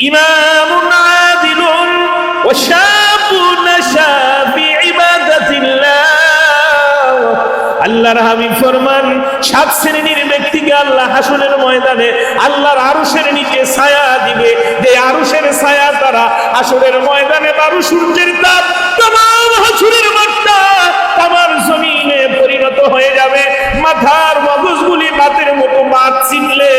ইমামুন আদিলুন ওয়া শাবুন নাশা ফি ইবাদাতিল্লাহ। আল্লাহর হাবিব ফরমান, 7 শ্রেণীর ব্যক্তিকে আল্লাহ হাসরের ময়দানে আল্লাহর আরশের নিচে ছায়া দিবে, যে আরশের ছায়া দ্বারা হাসরের ময়দানে 12 সূর্যের তাপ तमाम হাসরের মাঠটা তামার জমিনে পরিণত হয়ে যাবে। মাথার মগজগুলি বাতের মতো বাত ছিটলে,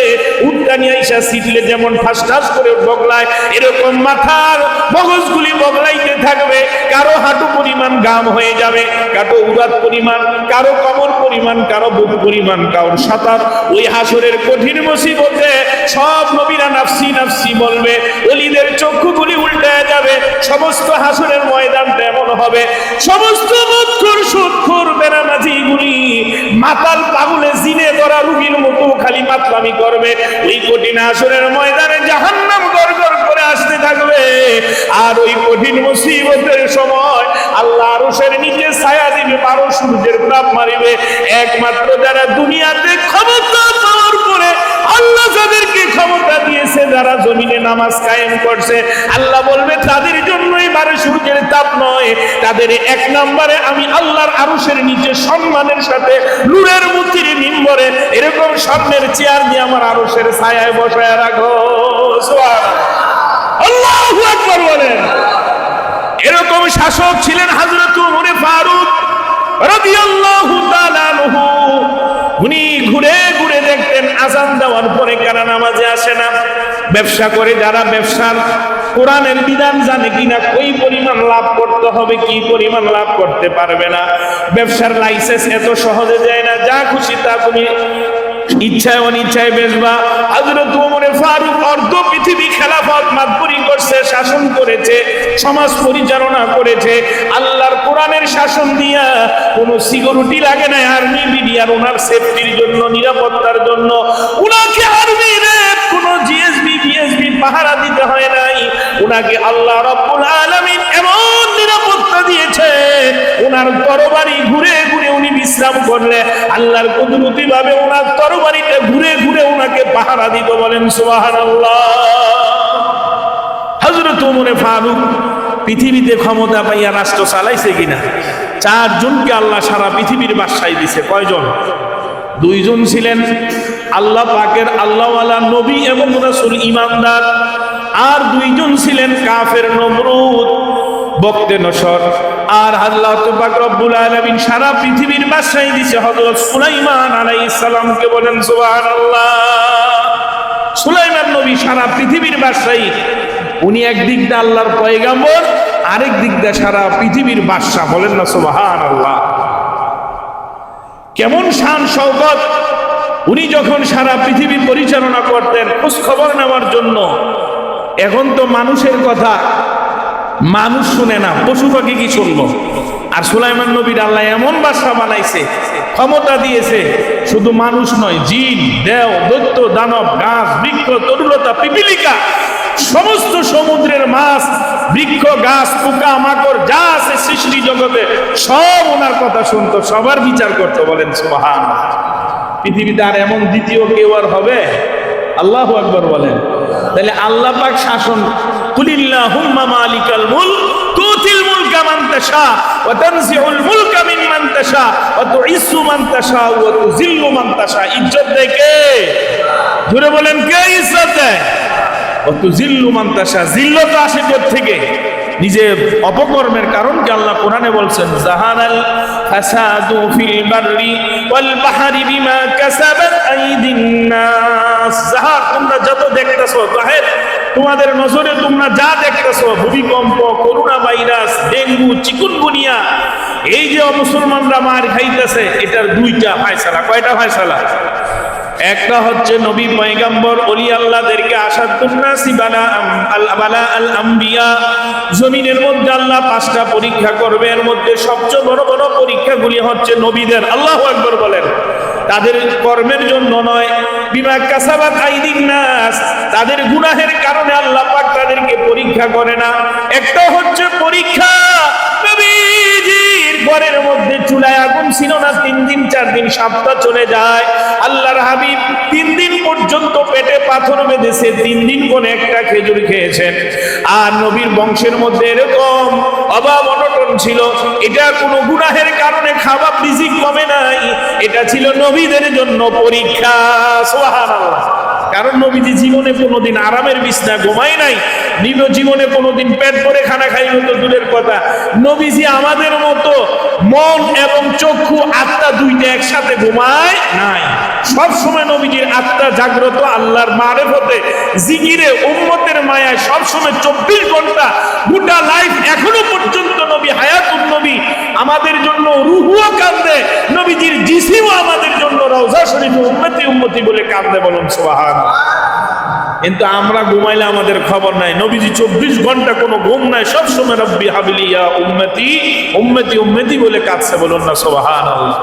উটকানি আইসা ছিটলে যেমন ঠাস ঠাস করে বগলায়, এরকম মাথার মগজগুলি বগলাইতে থাকবে। কারো হাঁটু পরিমাণ গাম হয়ে যাবে, কারো উরাত পরিমাণ, কারো কমর পরিমাণ, কারো বুক পরিমাণ, কারোর সাঁতার। ওই হাসরের কঠিন মুসিবতে সব নবীরা নাফসি নাফসি বলবে, ওলিদের চক্ষুগুলি উল্টায় যাবে। সমস্ত হাসরের ময়দানটা এমন হবে, সমস্ত মৎখর সুৎখর বেনামাজিগুলি মাতাল পাগলে জিনে ধরা রুগীর মতো খালি মাতলামি করবে। ওই কঠিন হাসরের ময়দানে জাহান্নাম গড়গড় করে আসতে থাকবে। আর ওই কঠিন মুসিবতের সময় আল্লাহ আরশের নিচে ছায়া দিবে, 12 সূর্যের তাপ মারিবে। একমাত্র যারা দুনিয়াতে ক্ষমতা পাওয়ার পরে আল্লাহ যাদেরকে ক্ষমতা দিয়েছে, যারা জমিনে নামাজ কায়েম করছে, আল্লাহ বলবে তাদের জন্য এই 12 সূর্যের তাপ নয়, তাদের 1 নম্বরে আমি আল্লাহর আরশের নিচে সম্মানের সাথে নূরের মুক্তির মিম্বরে এরকম স্বর্ণের চেয়ার দিয়ে আমার আরশের ছায়ায় বসায় রাখো। সুবহানাল্লাহ, আল্লাহু আকবার বলেন। এরকম শাসক ছিলেন হযরত ওমর ফারুক রাদিয়াল্লাহু তাআলা আনহু। উনি ঘুরে ঘুরে দেখতেন আযান দেওয়ার পরে কারা নামাজে আসে না। ব্যবসা করে যারা ব্যবসার কোরআনের বিধান জানে কিনা, কই পরিমাণ লাভ করতে হবে, কি পরিমাণ লাভ করতে পারবে না। ব্যবসার লাইসেন্স এত সহজে যায় না, যা খুশি তা তুমি ইচ্ছায় অনিচ্ছায় বেচবা। হযরত ওমর ফারুক অর্ধ পৃথিবী খেলাফত মাতবরি করছে, শাসন করেছে, সমাজ পরিচালনা করেছে আল্লাহর কোরআনের শাসন দিয়া। কোনো সিকিউরিটি লাগে না আর্মি বিডিআর ওনার সেফটির জন্য, নিরাপত্তার জন্য। উনাকে আর্মি র্যাব কোনো জিএসবি বিএসবি পাহারা দিতে হয় নাই। উনাকে আল্লাহ রাব্বুল আলামিন এমন নিরাপত্তা দিয়েছে, ওনার তরবারি ঘুরে ঘুরে উনি বিশ্রাম করলে আল্লাহর কুদরতি ভাবে ওনার তরবারিটা ঘুরে ঘুরে ওনাকে পাহারা দিত। বলেন সুবহানাল্লাহ। হযরত ওমর ফারুক পৃথিবীতে ক্ষমতা পাইয়া রাষ্ট্র চালাইছে কিনা? 4 জনকে আল্লাহ সারা পৃথিবীর বাদশাহী দিছে। কয়জন? 2 জন ছিলেন আল্লাহ পাকের আল্লাহওয়ালা নবী এবং রাসূল ঈমানদার, আর 2 জন ছিলেন কাফের নমরুদ বক্তে নসর। আর আল্লাহ পাক রব্বুল আলামিন সারা পৃথিবীর বাদশাহী দিছে হযরত সুলাইমান আলাইহিস সালামকে। বলেন সুবহানাল্লাহ। সুলাইমান নবী সারা পৃথিবীর বাদশাহী। উনি একদিক দিয়ে আল্লাহর পয়গাম্বর, আরেক দিক দিয়ে সারা পৃথিবীর বাদশা। বলেন না সুবহানাল্লাহ। কেমন শান শওকত! উনি যখন সারা পৃথিবী পরিচালনা করতেন খোঁজ খবর নেওয়ার জন্য, এখন তো মানুষের কথা মানুষ শুনে না, পশু পাখি কি শুনলো? আর সুলাইমান নবীর আল্লাহ এমন বাদশা বানাইছে, ক্ষমতা দিয়েছে, শুধু মানুষ নয়, জিন, দেও, দৈত্য, দানব, গাছ, বৃক্ষ, তরুলতা, পিপিলিকা, সমস্ত সমুদ্রের মাছ, বৃক্ষ, গাছ, পোকা মাকড় যা আছে সৃষ্টি জগতে সব ওনার কথা শুনতো, সবার বিচার করতো। বলেন সুবহানাল্লাহ। পৃথিবীতে আর এমন দ্বিতীয় কেউ আর হবে? আল্লাহু আকবার বলেন। তাহলে আল্লাহ পাক শাসন, কুলিল্লাহুম্মা মালিকাল মুলক তুতিল মুলকা মান তাশা ওয়া তানজিউল মুলকা মিম্মান তাশা ওয়া তুইজ্জু মান তাশা ওয়া তুযিল্লু মান তাশা। ইজ্জত দেয় কে? জোরে বলেন, কে ইজ্জত দেয়? ওয়া তুযিল্লু মান তাশা। জিল্লত আসে কোথা থেকে? নিজের অপকর্মের কারণ কি আল্লাহ কোরআনে বলছেন, জাহানাল ফাসাদু ফিল বাররি ওয়াল বাহরি বিমা কাসাবাত আইদিন নাস। জাহার, তোমরা যত দেখতেছো, জাহের তোমাদের নজরে তোমরা যা দেখতেছো, ভূমিকম্প, করোনা ভাইরাস, ডেঙ্গু, চিকুনগুনিয়া, এই যে মুসলমানরা মার খাইতেছে, এটার 2টা ফয়সালা। কয়টা ফয়সালা? একটা হচ্ছে নবী পয়গম্বর ওলি আল্লাহদেরকে আসাদুন নাসি বালা আল আম্বিয়া, জমিনের মধ্যে আল্লাহ 5টা পরীক্ষা করবে। এর মধ্যে সবচেয়ে বড় বড় পরীক্ষাগুলি হচ্ছে নবীদের। আল্লাহু আকবার বলেন। তাদের কর্মের জন্য নয়, বিমা কাসাবাত আইদিন নাস, তাদের গুনাহের কারণে আল্লাহ পাক তাদেরকে পরীক্ষা করে না। একটা হচ্ছে পরীক্ষা, নবীজির ঘরের মধ্যে চুলায় আগুন ছিল না, 3 দিন 4 দিন সপ্তাহ চলে যায়, আল্লাহর হাবিব 3 দিন পর্যন্ত পেটে পাথর বেঁধেছে, 3 দিন কোন একটা খেজুর খেয়েছেন। আর নবীর বংশের মধ্যে এরকম অভাব অনটন ছিল, এটা কোনো গুনাহের কারণে খাবার রিজিক কমে নাই, এটা ছিল নবীদের জন্য পরীক্ষা। সুবহানাল্লাহ। কারণ নবীজি জীবনে কোনোদিন আরামের বিছনা ঘুমায় নাই, জীবনে কোনোদিন পেট ভরে খানা খাইল তো দূরের কথা, নবীজি আমাদের মতো মন এবং চক্ষু আত্মা দুইটা একসাথে ঘুমায় নাই। সব সময় নবীজির আত্মা জাগ্রত, আল্লাহর মারেফতে জিকিরে উম্মতের মায়ায় সব সময় 24 ঘন্টা গোটা লাইফ। এখনো পর্যন্ত নবী হায়াতুন নবী আমাদের জন্য রুহুও কাঁদে, নবীজির জিসিমও আমাদের জন্য রওজা শরীফে উম্মতি উম্মতি বলে কাঁদে। বলুন সুবহানাল্লাহ। কিন্তু আমরা ঘুমাইলে আমাদের খবর নাই, নবীজি 24 ঘন্টা কোনো ঘুম নাই, সব সময় রব্বি হাবলি ইয়া উম্মতি উম্মতি উম্মতি বলে কাঁদছে। বলুন না সুবহানাল্লাহ।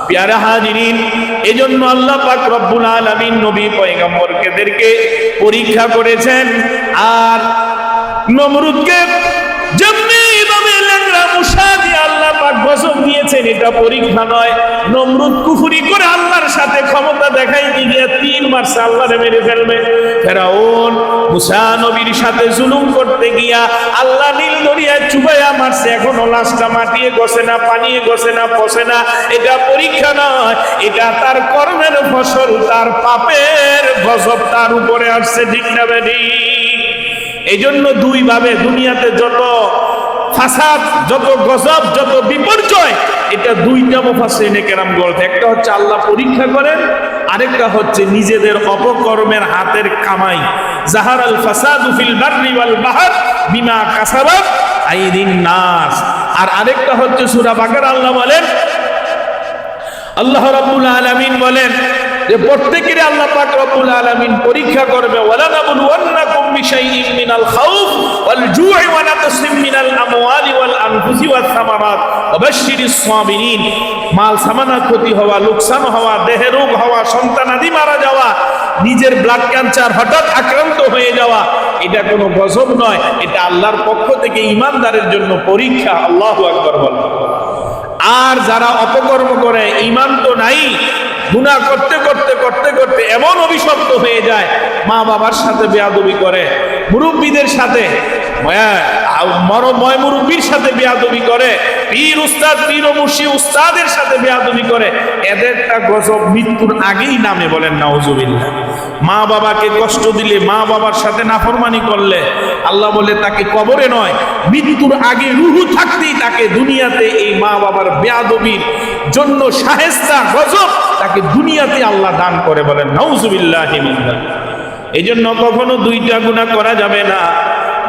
প্যারা হাজিরিন, এজন্য আল্লাহ পাক রব্বুল আলামিন নবী পয়গম্বরদেরকে পরীক্ষা করেছেন। আর নমরুদকে যেমনি ভাবে ল্যাংড়া মুসা দিয়ে আল্লাহ পাক গজব দিয়েছেন, এটা পরীক্ষা নয়। নমরুদ কুফরি করে আল্লাহর সাথে ক্ষমতা দেখাইতে গিয়ে 3 মাসে আল্লাহরে মেরে ফেলবে। ফেরাউন মুসা নবীর সাথে জুলুম করতে গিয়া আল্লাহ নীল দরিয়ায় চুবাইয়া মারছে, এখনো লাশটা মাটিয়ে গছে না, পানিয়ে গছে না, পচে না। এটা পরীক্ষা নয়, এটা তার কর্মের ফসল, তার পাপের গজব তার উপরে আসছে। ঠিক না বেডি? এই জন্য 2 ভাবে দুনিয়াতে যত ফাসাদ, যত গজব, যত বিপর্যয়, এটা 2টা মুফাসসিরিনে কেরাম বলতে, একটা হচ্ছে আল্লাহ পরীক্ষা করেন, আরেকটা হচ্ছে নিজেদের অপকর্মের হাতের কামাই। জাহারাল ফাসাদু ফিল বাররি ওয়াল বাহর বিমা কাসাবাত আইদিন নাস। আর আরেকটা হচ্ছে সূরা বাকারা আল্লাহ বলেন, আল্লাহ রাব্বুল আলামিন বলেন যে প্রত্যেকেরই আল্লাহ পাক রব্বুল আলামিন পরীক্ষা করবে। ওয়ালা নাবলুওয়ান্নাকুম বিশাইইন মিনাল খাউফ ওয়াল জু'i ওয়া নাকসিম মিনাল আমওয়ালি ওয়াল আনফুসি ওয়াস সামারাত ওয়া বাশশিরিস সাবিরিন। মাল সামানার ক্ষতি হওয়া, লোকসান হওয়া, দেহে রোগ হওয়া, সন্তানাদি মারা যাওয়া, নিজের ব্লাড ক্যান্সার হঠাৎ আক্রান্ত হয়ে যাওয়া, এটা কোনো গজব নয়, এটা আল্লাহর পক্ষ থেকে ঈমানদারের জন্য পরীক্ষা। আল্লাহু আকবার বলেন। আর যারা অপকর্ম করে, ঈমান তো নাই, গুনাহ করতে করতে করতে করতে এমন অভিশপ্ত হয়ে যায়, মা বাবার সাথে বেয়াদবি করে, মুরব্বীদের সাথে, ময় মুরব্বীর সাথে বেয়াদবি করে, পীর উস্তাদ, পীর ও মুর্শিদ উস্তাদের সাথে বেয়াদবি করে, এদেরটা গজব মৃত্যুর আগেই নামে। বলেন নাউজুবিল্লাহ। মা বাবাকে কষ্ট দিলে, মা বাবার সাথে নাফরমানি করলে, আল্লাহ বলে তাকে কবরে নয়, মৃত্যুর আগে রুহু থাকতেই তাকে দুনিয়াতে এই মা বাবার বেয়াদবির জন্য শায়েস্তা গজব তাকে দুনিয়াতে আল্লাহ দান করে। বলেন নাউজুবিল্লাহি মিন যালিক। এই জন্য কখনো 2টা গুনাহ করা যাবে না।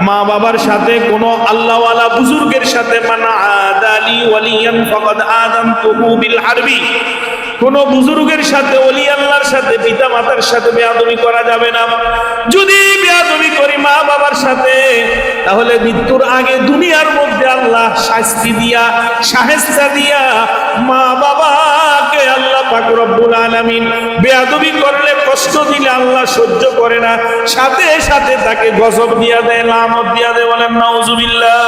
মা বাবার সাথে, কোন আল্লাহওয়ালা বুজুর্গের সাথে, মানা আদালি ওয়ালিয়ান ফাকাদ আযানতুহু বিল হারবি, কোন বুজুর্গের সাথে, ওলি আল্লাহর সাথে, পিতা মাতার সাথে বেয়াদবি করা যাবে না। যদি বেয়াদবি করি মা বাবার সাথে, তাহলে মৃত্যুর আগে দুনিয়ার মধ্যে আল্লাহ শাস্তি দিয়া, শায়েস্তা দিয়া মা বাবাকে আল্লাহ পাক রব্বুল আলামিন বেয়াদবি করলে, কষ্ট দিলে আল্লাহ সহ্য করে না, সাথে সাথে তাকে গজব দিয়া দেয়, লানত দিয়া দেয়। বলেন নাউজুবিল্লাহ।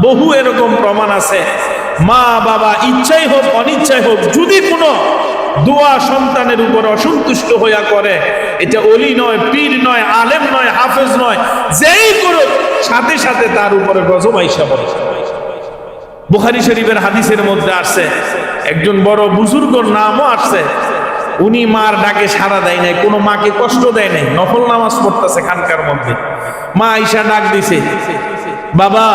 বহু এরকম প্রমাণ আছে। মা বাবা ইচ্ছাই হোক অনিচ্ছাই হোক, যদি কোনো দোয়া সন্তানের উপর অসন্তুষ্ট হইয়া করে, এটা ওলি নয়, পীর নয়, আলেম নয়, হাফেজ নয়, যেই করুক, সাথে সাথে তার উপরে গজব আইসা পড়ে। বুখারী শরীফের হাদিসের মধ্যে আসছে, একজন বড় বুজুর্গর নামও আসছে, উনি মার ডাকে সাড়া দেয় নাই, কোনো মাকে কষ্ট দেয় নাই, নফল নামাজ পড়তেছে খানকার মধ্যে। মা আইসা ডাক দিছে, বাবা।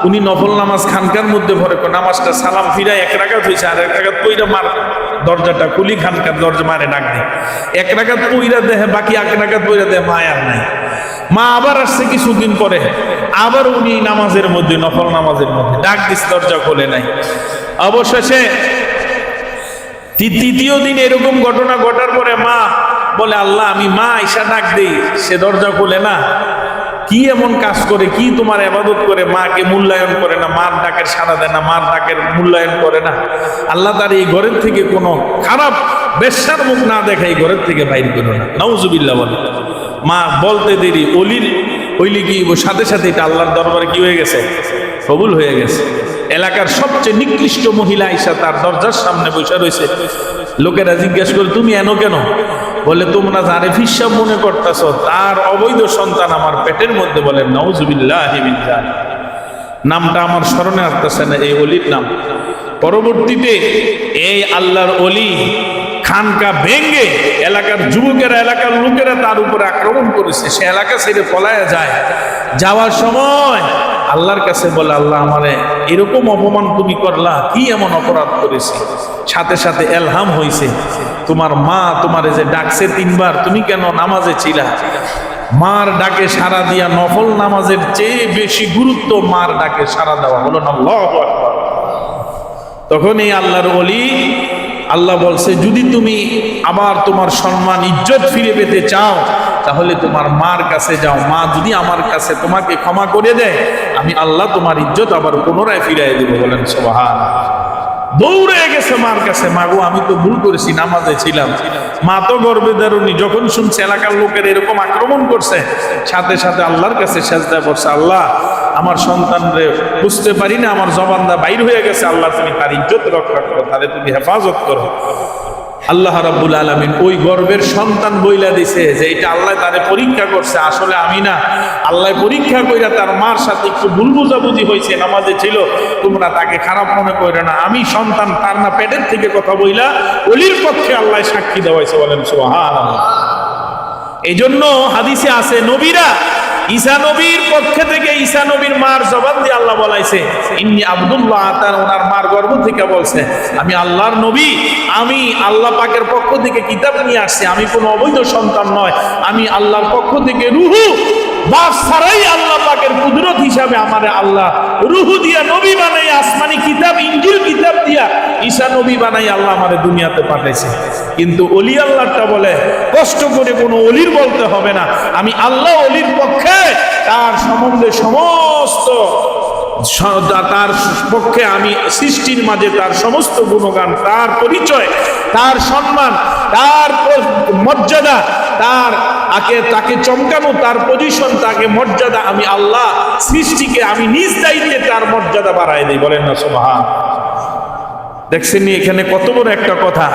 উনি নফল নামাজ খানকার মধ্যে পড়ে, নামাজটা সালাম ফিরায় 1 রাকাত হয়েছে, আর 1 রাকাত পইরা মার দরজাটা খুলি, খানকার দরজা মারে ডাক দেয়, 1 রাকাত পইরা দেহে, বাকি 1 রাকাত পইরা দেহে, মা আর নাই। মা আবার আসছে কিছুদিন পরে, আবার উনি নামাজের মধ্যে, নফল নামাজের মধ্যে ডাক দিচ্ছে, দরজা খোলে নাই। অবশেষে 3য় দিন এরকম ঘটনা ঘটার পরে মা বলে, আল্লাহ, আমি মা আইসা ডাক দিই, সে দরজা খোলে না, কি এমন কাজ করে, কি তোমার ইবাদত করে, মাকে মূল্যায়ন করে না, মার ডাকের সাড়া দেয় না, মার ডাকের মূল্যায়ন করে না। আল্লাহ তার এই ঘরের থেকে কোনো খারাপ বেশ্যার মুখ না দেখা এই ঘরের থেকে বাইর করো না। নাউজুবিল্লাহ বলে। মা বলতে দেরি, ওলির হইলে কি সাথে সাথে এটা আল্লাহর দরবারে কি হয়ে গেছে, কবুল হয়ে গেছে। এলাকার সবচেয়ে নিকৃষ্ট মহিলা আইসা তার দরজার সামনে বসে রয়েছে। লোকেরা জিজ্ঞেস করে তুমি এনো কেন? বলে তোমরা যারে ফিসাব মনে করতেছ তার অবৈধ সন্তান আমার পেটের মধ্যে। বলে নাউজুবিল্লাহি মিন যালিক। নামটা আমার স্মরণে আসতেছে না এই অলির নাম। পরবর্তীতে এই আল্লাহর অলি খানকা ভেঙ্গে এলাকার যুবকেরা, এলাকার লোকেরা তার উপরে আক্রমণ করেছে। সে এলাকা ছেড়ে পলায়া যায়। যাওয়ার সময় আল্লাহর কাছে বলে, আল্লাহ আমারে এরকম অপমান তুমি করলা, কি এমন অপরাধ করেছি? সাথে সাথে এলহাম হয়েছে, তোমার মা তোমারে যে ডাকছে 3 বার, তুমি কেন নামাজে ছিলা? মার ডাকে সাড়া দিয়া নফল নামাজের চেয়ে বেশি গুরুত্ব মার ডাকে সাড়া দেওয়া। হলো না আল্লাহু আকবার। তখন এই আল্লাহর ওলি আল্লাহ বলছে, যদি তুমি আবার তোমার সম্মান ইজ্জত ফিরে পেতে চাও তাহলে তোমার মার কাছে যাও। মা যদি আমার কাছে তোমাকে ক্ষমা করে দেয়, আমি আল্লাহ তোমার ইজ্জত আবার পুনরায় ফিরিয়ে দেব। বলেন সুবহানাল্লাহ। দৌড়ে গেছে মার কাছে, মাগো আমি তো ভুল করেছি, নামাজে ছিলাম। মা তো গর্বে দারুনি, যখন শুনছে এলাকার লোকের এরকম আক্রমণ করছে, সাথে সাথে আল্লাহর কাছে সেজদায় পড়ছে, আল্লাহ আমার সন্তানরে বুঝতে পারি না, আমার জবানটা বাইর হয়ে গেছে, আল্লাহ তুমি তার ইজ্জত রক্ষা করো, তারে তুমি হেফাজত করো। আল্লাহ রাব্বুল আলামিন ওই গর্বের সন্তান বইলা দিছে যে এটা আল্লাহ তারে পরীক্ষা করছে, আসলে আমি না, আল্লাহ পরীক্ষা কইরা তার মার সাথে একটু ভুল বুঝাবুঝি হয়েছে, নামাজে ছিল, তোমরা তাকে খারাপ মনে কইরা না, আমি সন্তান তার না পেটের থেকে কথা বইলা ওলির পক্ষে আল্লাহ সাক্ষী দেওয়াইছে। বলেন সুবহানাল্লাহ। এই জন্য হাদিসে আছে নবীরা ঈসা নবীর পক্ষে থেকে, ঈসা নবীর মার জবান দিয়ে আল্লাহ বলাইছে ইন্নী আব্দুল্লাহ, তার ওনার মার গর্ভ থেকে বলছে আমি আল্লাহর নবী, আমি আল্লাহ পাকের পক্ষ থেকে কিতাব নিয়ে আসছি, আমি কোনো অবৈধ সন্তান নয়, আমি আল্লাহর পক্ষ থেকে রুহু বাপ ছাড়াই আল্লাহ পাকের কুদরত হিসাবে আমারে আল্লাহ রুহু দিয়া নবী বানাই, আসমানি কিতাব ইনজিল কিতাব দিয়া ঈসা নবী বানাই আল্লাহ আমারে দুনিয়াতে পাঠাইছে। কিন্তু ওলি আল্লাহটা বলে কষ্ট করে কোনো ওলির বলতে হবে না, আমি আল্লাহ ওলির পক্ষে তার সম্বন্ধে সমস্ত, তার পক্ষে আমি সৃষ্টির মাঝে তার সমস্ত গুণগান, তার পরিচয়, তার সম্মান, তার মর্যাদা, তাকে চমকানো, তার পজিশন, তাকে মর্যাদা, আমি আল্লাহ সৃষ্টিকে আমি নিজ দায়িত্বে তার মর্যাদা বাড়াই দিই। বলেন না সুবহানাল্লাহ। দেখছেন এখানে কত বড় একটা কথা।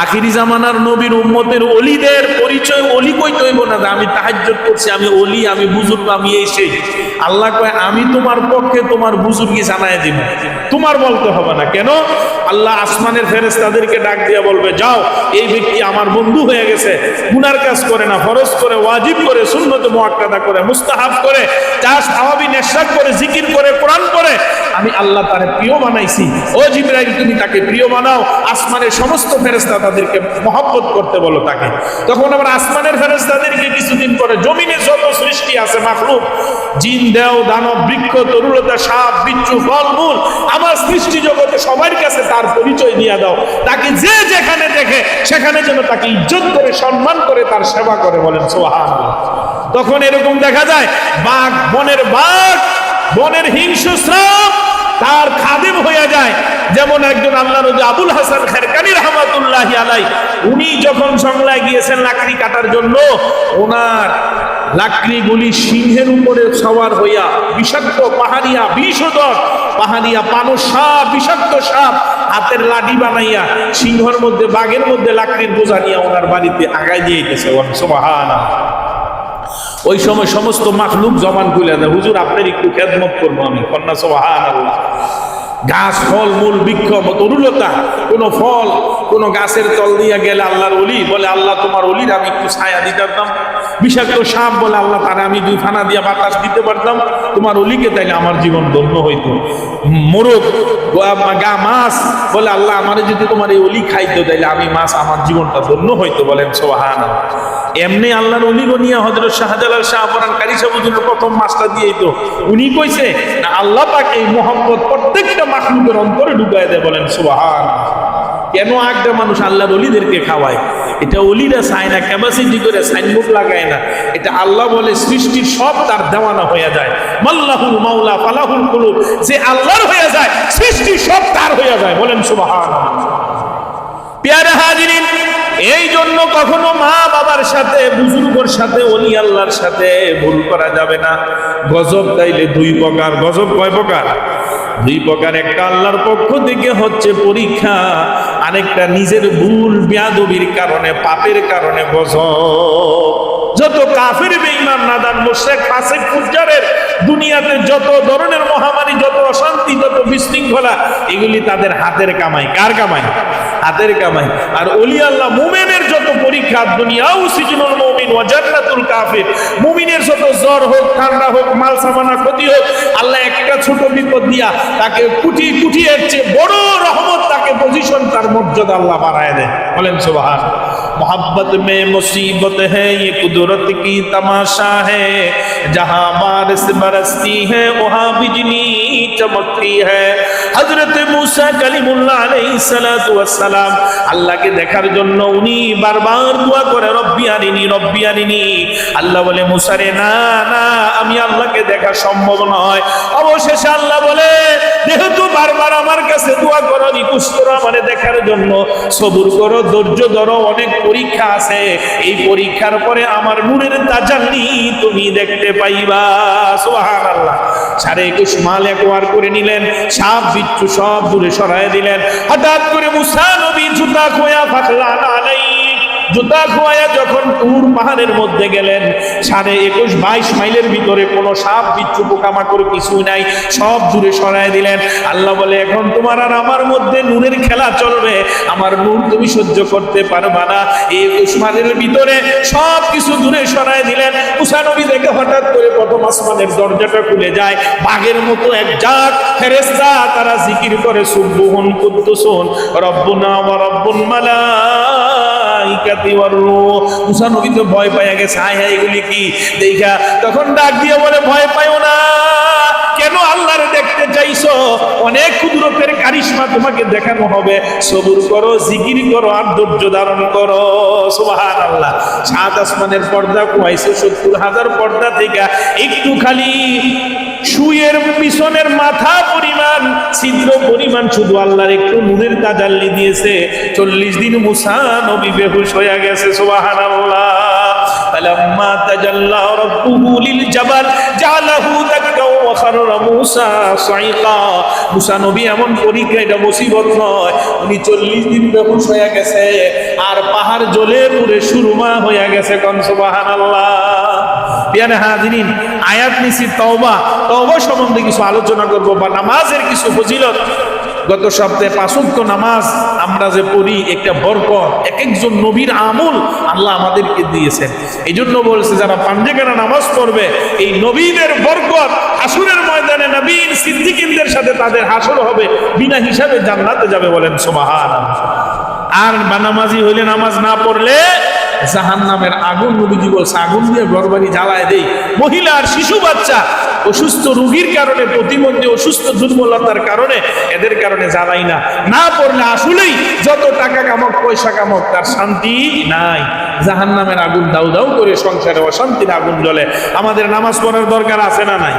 আখিরি জামানার নবীর উম্মতের ওলিদের পরিচয় ওলি কইতে হইব না, আমি তাহাজ্জুদ করছি, আমি ওলি, আমি বুজুর্গ, আমি এই সেই। আল্লাহ কয় আমি তোমার পক্ষে তোমার বুজুর্গি জানায় দিব, তোমার বলতে হবে না। কেন? আল্লাহ আসমানের ফেরেশতাদেরকে ডাক দিয়া বলবে, যাও এই ব্যক্তি আমার বন্ধু হয়ে গেছে, গুনার কাজ করে না, ফরজ করে, ওয়াজিব করে, সুন্নত মুআক্কাদা করে, মুস্তাহাব করে, তার সাওয়াবি নেশাত করে, জিকির করে, কোরআন করে, আমি আল্লাহ তারে প্রিয় বানাইছি। ও জিবরাইল তুমি তাকে প্রিয় বানাও, আসমানের সমস্ত ফেরেশতা তাদেরকে মহব্বত করতে বলো তাকে। তখন আবার আসমানের ফেরেশতাদেরকে কিছুদিন পরে জমিনে যত সৃষ্টি আছে মাখলুক, জিন, দেও, দানব, বৃক্ষ, তরুলতা, সাপ, বিচ্ছু, ফলমূল, আমার সৃষ্টি জগতে সবার কাছে তার পরিচয় দিয়ে দাও, তাকে যে যেখানে দেখে সেখানে যেন তাকে ইজ্জত করে, সম্মান করে, তার সেবা করে। বলেন সুবহানাল্লাহ। তখন এরকম দেখা যায় বাঘ, বনের বাঘ, বনের হিংস্র তার খাদেম হয়ে যায়। যেমন একজন আল্লাহ নবী আবুল হাসান খেরকানি রাহমাতুল্লাহি আলাইহি, উনি যখন জঙ্গলায় গিয়েছেন লাকড়ি কাটার জন্য, ওনার লাকড়িগুলি সিংহের উপরে সওয়ার হইয়া বিষাক্ত পাহাড়িয়া, বিষধর পাহাড়িয়া পানস সাপ, বিষাক্ত সাপ হাতের লাঠি বানাইয়া সিংহের মধ্যে, বাঘের মধ্যে লাকড়ির বোঝা নিয়ে ওনার বাড়িতে আগায় দিয়ে গেছে। সুবহানাল্লাহ। ওই সময় সমস্ত মাখলুক জবান খুলে দেয়, হুজুর আপনার একটু খেদমত করবো আমি। কন্যা সুবহানাল্লাহ। গাছ, ফল মূল, বৃক্ষ, তরুলতা, কোন ফল কোন গাছের তল দিয়া গেলে আল্লাহর ওলি বলে, আল্লাহ তোমার ওলির আমি একটু ছায়া দিতে পারতাম। বিষাক্ত সাপ বলে, আল্লাহ তারা আমি 2 ফানা দিয়া বাতাস দিতে পারতাম তোমার ওলিকে, তাইলে আমার জীবন ধন্য হইতো। মোরগ, গা, মাছ বলে, আল্লাহ আমারে যদি তোমার এই ওলি খাইতো তাইলে আমি মাছ, আমার জীবনটা ধন্য হইতো। বলেন সুবহানাল্লাহ। এমনি আল্লাহর ওলি গনিয়া হযরত শাহজালাল শাহপরান কারি সাহেবের প্রথম মাছটা দিয়েই তো উনি কইছে না, আল্লাহ পাক এই মোহাম্মত প্রত্যেকটা মাখলুকের অন্তরে ঢুকায় দেয়। বলেন সুবহানাল্লাহ। কেন একটা মানুষ আল্লাহর ওলিদেরকে খাওয়ায়? এটা ওলিরা চায় না, ক্যাপাসিটি করে সাইনবোর্ড লাগায় না, এটা আল্লাহ বলে সৃষ্টির সব তার দেওয়ানা হয়ে যায়। মাল্লাহুল মাওলা ফালাহুল কুলুব, যে আল্লাহর হয়ে যায় সৃষ্টি সব তার হয়ে যায়। বলেন সুবহানাল্লাহ। প্যারা হাজিরিন, এই জন্য কখনো মা বাবার সাথে, বুজুর্গের সাথে, ওলি আল্লাহর সাথে ভুল করা যাবে না। গজব তাইলে 2 প্রকার। গজব কয় প্রকার? দুই প্রকার, একটা আল্লাহর পক্ষ থেকে হচ্ছে পরীক্ষা, আরেকটা নিজের ভুল বেয়াদবির কারণে, পাপের কারণে গজব। যত কাফের, বেঈমান, নাদান, মুশরিক, ফাসিক, ফুজ্জারের দুনিয়াতে যত ধরনের মহামারী, যত অশান্তি, যত বিশৃঙ্খলা, এগুলি তাদের হাতের কামাই। কার কামাই? হাতের কামাই। আর ওলি আল্লাহ মুমিনের যত পরীক্ষা, দুনিয়াও সিজনুল মুমিন ওয়া জান্নাতুল কাফির, মুমিনের যত জ্বর হোক, ঠান্ডা হোক, মাল সামানা ক্ষতি হোক, আল্লাহ একটা ছোট বিপদ দিয়া তাকে কুটি কুটি এর চেয়ে বড় রহমত, তাকে পজিশন, তার মর্যাদা আল্লাহ বাড়ায় দেয়। বলেন সুবহান। मोहब्बत में मुसीबत है ये कुदरत की तमाशा है, जहाँ बारिश बरसती है वहाँ बिजली चमकती है। हजरत मूसा कलीमुल्लाह अलैहिस्सलातु वस्सलाम আল্লাহকে দেখার জন্য উনি বারবার দোয়া করে, রব্বি আরিনি, রব্বি আরিনি। আল্লাহ বলে, মুসা রে, না না, আমি আল্লাহকে দেখা সম্ভব নয়। অবশেষে আল্লাহ বলে, যেহেতু বারবার আমার কাছে দোয়া করো, রিকোয়েস্ট করো আমারে দেখার জন্য, সবুর করো, ধৈর্য ধরো, অনেক পরীক্ষা আছে, এই পরীক্ষার পরে আমার নূরের তাজাল্লি তুমি দেখতে পাইবা। সুবহানাল্লাহ। 21.5 মাইল একবার করে নিলেন, সাপ বিচ্ছু সব দূরে সরায় দিলেন। হঠাৎ করে মুসা নবী জুতা খোয়া ফাখলান আলাই, জুতা খোয়া যখন তুর পাহাড়ের মধ্যে গেলেন, 21.5 মাইলের ভিতরে কোনো সাপ বিচ্ছু পোকামাকড় কিছু নাই, সব দূরে সরায় দিলেন। আল্লাহ বলে, এখন তোমার আর আমার মধ্যে নূরের খেলা চলবে, আমার নূর তুমি সহ্য করতে পারবা না। 21 মাইলের ভিতরে সব কিছু দূরে সরায় দিলেন। মুসা নবী দেখে হঠাৎ করে প্রথম আসমানের দরজাটা খুলে যায়, বাঘের মতো এক জাত ফেরেশতা তারা জিকির করে, সুবহুন কুদ্দুসুন রব্বুনা ওয়া রব্বুল মালাইকাতি ওয়ার রূহ। মুসা নবী তো ভয় পাইয়া গেছে, হায় হায় এগুলি কি দেখা, তখন ডাক দিয়ে বলে, ভয় পাইও না, কেন আল্লাহরে দেখতে চাইছো? অনেক কুদরতের কারিশমা তোমাকে দেখানো হবে, সবুর করো, জিকির করো, আর ধৈর্য ধারণ করো। সুবহানাল্লাহ। 7 আসমানের পর্দা কুয়াইছে, 70,000 পর্দা থেকে একটু খালি শুয়ের পিছনের মাথা পরিমাণ, ছিদ্র পরিমাণ শুধু আল্লাহর একটু নূরের তাজাল্লি দিয়েছে। 40 দিন মুসা নবী বেহুশ হয়ে গেছে। সুবহানাল্লাহ। فلما تجلى ربه للجبل جعله دكا وخر موسى صعقا। মুসা নবী এমন পরীক্ষা, এটা মুসিবত নয়, উনি 40 দিন বেহুশ হয়ে গেছে, আর পাহাড় জ্বলে পুড়ে সুরমা হয়ে গেছে। কোন সুবহানাল্লাহ। প্রিয় হাজিরিন, আয়াত নিছি তওবা, তওবা সম্বন্ধে কিছু আলোচনা করব, বা নামাজের কিছু ফজিলত। গত সপ্তাহে 5 ওয়াক্ত নামাজ আমরা যে পড়ি, একটা বরকত, এক একজন নবীর আমল আল্লাহ আমাদেরকে দিয়েছেন। এই জন্য বলছে, যারা পাঞ্জেকানা নামাজ পড়বে, এই নবীদের বরকত, হাসরের ময়দানে নবীন সিদ্দিকিনদের সাথে তাদের হাসর হবে, বিনা হিসাবে জান্নাতে যাবে। বলেন সুবহানাল্লাহ। আর বানামাজি হইলে, নামাজ না পড়লে জাহান্নামের আগুন, নবীজি বলছে, আগুন দিয়ে ঘরবাড়ি জ্বালায় দেই। মহিলা আর শিশু বাচ্চা অসুস্থ রোগীর কারণে, প্রতিবন্ধী, অসুস্থ, দুর্বলতার কারণে, এদের কারণে জ্বালাই না। না পড়লে আসলেই যত টাকা কামক, পয়সা কামক, তার শান্তি নাই। জাহান্নামের আগুন দাউ দাউ করে সংসারে অশান্তির আগুন জ্বলে। আমাদের নামাজ পড়ার দরকার আছে না নাই?